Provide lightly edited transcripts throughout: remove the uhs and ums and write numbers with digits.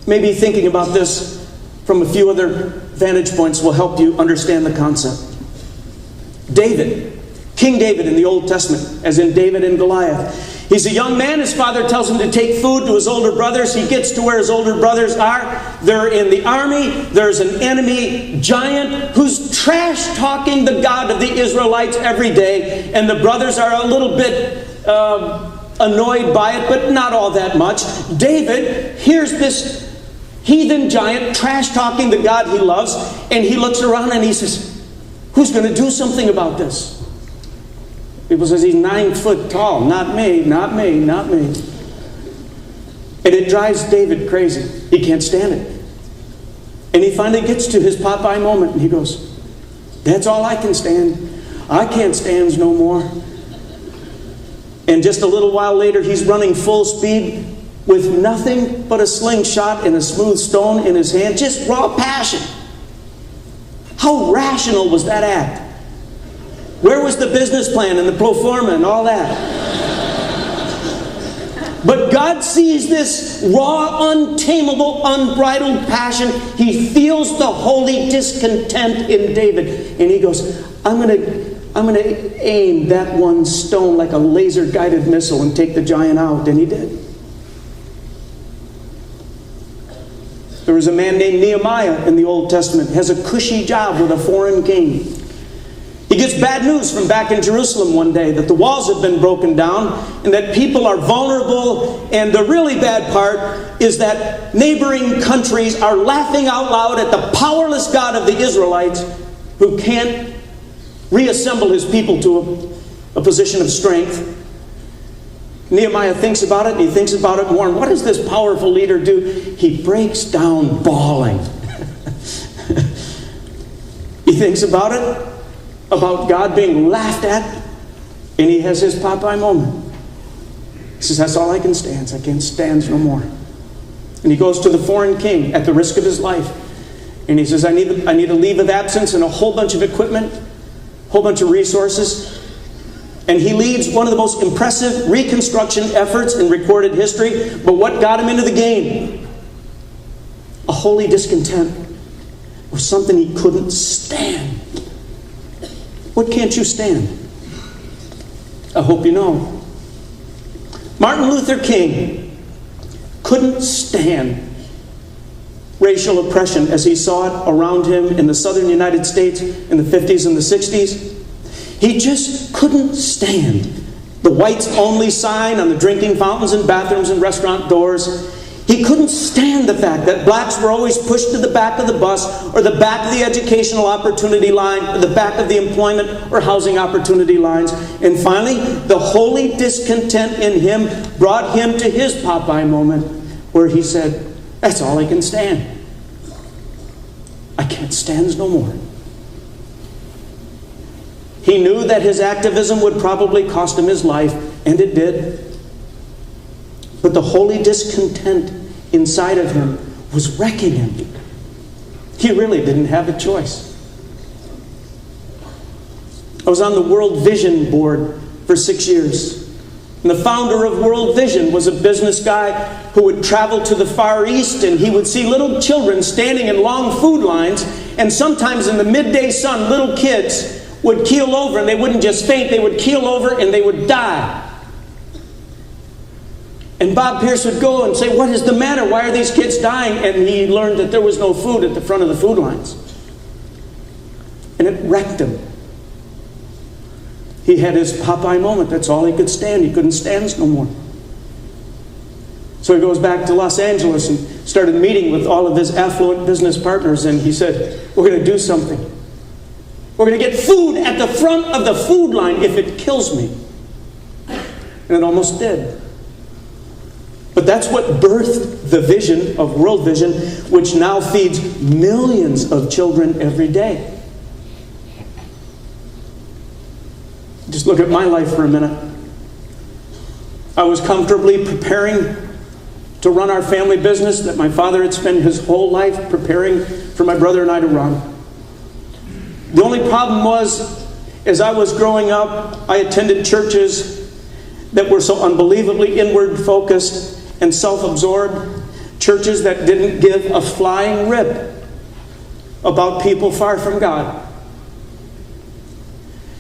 maybe thinking about this from a few other vantage points will help you understand the concept. David, King David in the Old Testament, as in David and Goliath. He's a young man. His father tells him to take food to his older brothers. He gets to where his older brothers are. They're in the army. There's an enemy giant who's trash-talking the God of the Israelites every day. And the brothers are a little bit annoyed by it, but not all that much. David hears this heathen giant trash-talking the God he loves, and he looks around and he says, who's going to do something about this? People says he's 9 foot tall. Not me, not me, not me. And it drives David crazy. He can't stand it. And he finally gets to his Popeye moment and he goes, that's all I can stand. I can't stand no more. And just a little while later, he's running full speed with nothing but a slingshot and a smooth stone in his hand. Just raw passion. How rational was that act? Where was the business plan and the pro forma and all that? But God sees this raw, untamable, unbridled passion. He feels the holy discontent in David. And he goes, I'm going to aim that one stone like a laser-guided missile and take the giant out. And he did. There was a man named Nehemiah in the Old Testament. Has a cushy job with a foreign king. He gets bad news from back in Jerusalem one day that the walls have been broken down and that people are vulnerable. And the really bad part is that neighboring countries are laughing out loud at the powerless God of the Israelites who can't reassemble his people to a position of strength. Nehemiah thinks about it and he thinks about it more. And what does this powerful leader do? He breaks down bawling. He thinks about it. About God being laughed at, and he has his Popeye moment. He says, that's all I can stand. I can't stand no more. And he goes to the foreign king at the risk of his life. And he says, I need a leave of absence and a whole bunch of equipment, a whole bunch of resources. And he leads one of the most impressive reconstruction efforts in recorded history. But what got him into the game? A holy discontent with something he couldn't stand. What can't you stand? I hope you know. Martin Luther King couldn't stand racial oppression as he saw it around him in the southern United States in the 50s and the 60s. He just couldn't stand the whites only sign on the drinking fountains and bathrooms and restaurant doors. He couldn't stand the fact that blacks were always pushed to the back of the bus or the back of the educational opportunity line or the back of the employment or housing opportunity lines. And finally, the holy discontent in him brought him to his Popeye moment where he said, that's all I can stand. I can't stand no more. He knew that his activism would probably cost him his life, and it did. But the holy discontent inside of him was wrecking him. He really didn't have a choice. I was on the World Vision board for 6 years. And the founder of World Vision was a business guy who would travel to the Far East, and he would see little children standing in long food lines, and sometimes in the midday sun, little kids would keel over, and they wouldn't just faint, they would keel over and they would die. And Bob Pierce would go and say, what is the matter? Why are these kids dying? And he learned that there was no food at the front of the food lines. And it wrecked him. He had his Popeye moment. That's all he could stand. He couldn't stand no more. So he goes back to Los Angeles and started meeting with all of his affluent business partners. And he said, we're going to do something. We're going to get food at the front of the food line if it kills me. And it almost did. But that's what birthed the vision of World Vision, which now feeds millions of children every day. Just look at my life for a minute. I was comfortably preparing to run our family business that my father had spent his whole life preparing for my brother and I to run. The only problem was, as I was growing up, I attended churches that were so unbelievably inward focused and self-absorbed Churches that didn't give a flying rip about people far from God.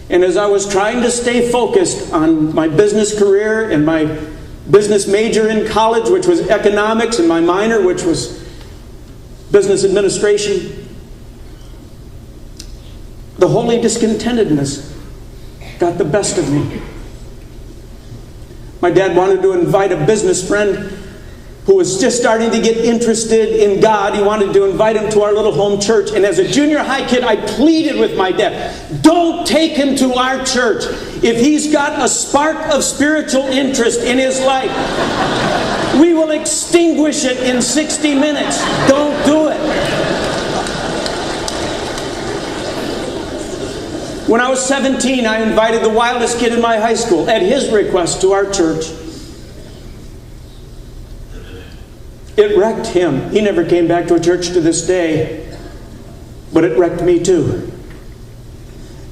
And as I was trying to stay focused on my business career and my business major in college, which was economics, and my minor, which was business administration, the holy discontentedness got the best of me. My dad wanted to invite a business friend who was just starting to get interested in God. He wanted to invite him to our little home church. And as a junior high kid, I pleaded with my dad, don't take him to our church. If he's got a spark of spiritual interest in his life, we will extinguish it in 60 minutes. Don't do it. When I was 17, I invited the wildest kid in my high school, at his request, to our church. It wrecked him. He never came back to a church to this day, but it wrecked me too.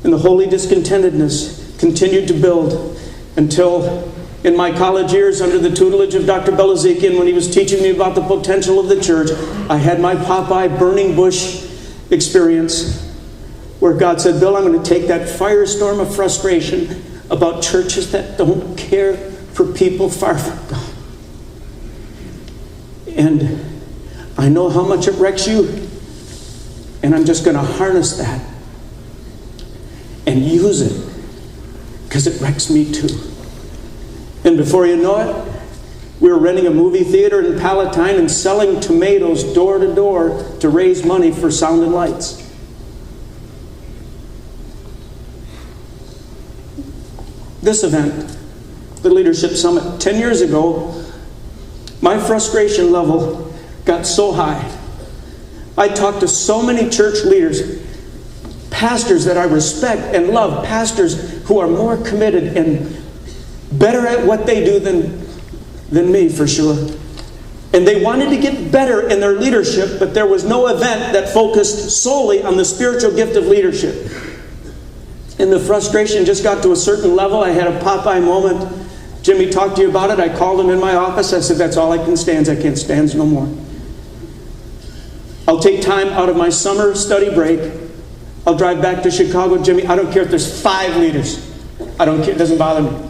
And the holy discontentedness continued to build until in my college years, under the tutelage of Dr. Belazikian, when he was teaching me about the potential of the church, I had my Popeye burning bush experience where God said, Bill, I'm going to take that firestorm of frustration about churches that don't care for people far from God. And I know how much it wrecks you, and I'm just going to harness that and use it because it wrecks me too. And before you know it, we were renting a movie theater in Palatine and selling tomatoes door to door to raise money for Sound and Lights. This event, the Leadership Summit, 10 years ago, my frustration level got so high. I talked to so many church leaders, pastors that I respect and love, pastors who are more committed and better at what they do than me, for sure. And they wanted to get better in their leadership, but there was no event that focused solely on the spiritual gift of leadership. And the frustration just got to a certain level. I had a Popeye moment. Jimmy talked to you about it. I called him in my office. I said, that's all I can stand. I can't stand no more. I'll take time out of my summer study break. I'll drive back to Chicago. Jimmy, I don't care if there's 5 leaders. I don't care. It doesn't bother me.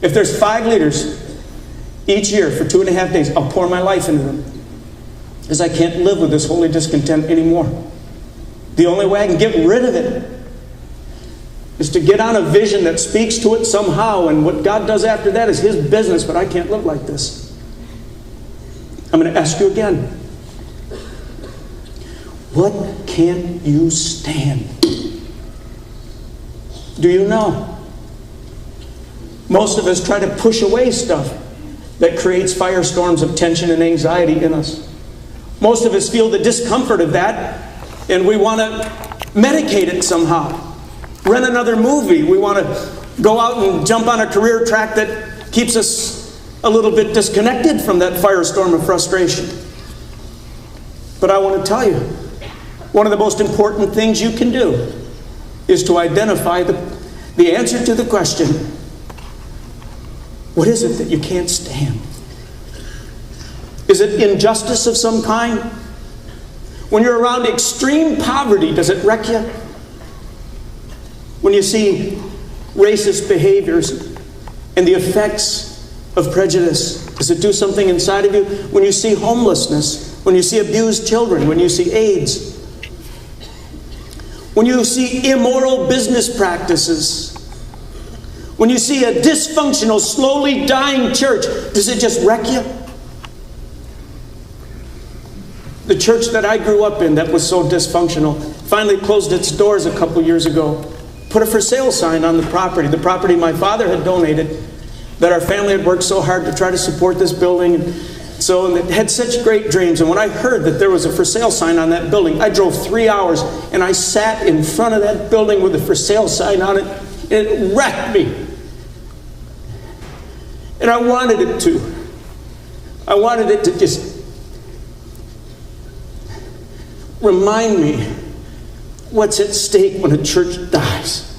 If there's 5 leaders each year for 2.5 days, I'll pour my life into them. Because I can't live with this holy discontent anymore. The only way I can get rid of it is to get on a vision that speaks to it somehow, and what God does after that is His business, but I can't live like this. I'm going to ask you again. What can't you stand? Do you know? Most of us try to push away stuff that creates firestorms of tension and anxiety in us. Most of us feel the discomfort of that, and we want to medicate it somehow. Rent another movie. We want to go out and jump on a career track that keeps us a little bit disconnected from that firestorm of frustration. But I want to tell you, one of the most important things you can do is to identify the answer to the question, what is it that you can't stand? Is it injustice of some kind? When you're around extreme poverty, does it wreck you? When you see racist behaviors and the effects of prejudice, does it do something inside of you? When you see homelessness, when you see abused children, when you see AIDS, when you see immoral business practices, when you see a dysfunctional, slowly dying church, does it just wreck you? The church that I grew up in that was so dysfunctional finally closed its doors a couple years ago. Put a for sale sign on the property my father had donated, that our family had worked so hard to try to support this building. And it had such great dreams. And when I heard that there was a for sale sign on that building, I drove 3 hours and I sat in front of that building with a for sale sign on it, and it wrecked me. And I wanted it to. I wanted it to just remind me what's at stake when a church dies.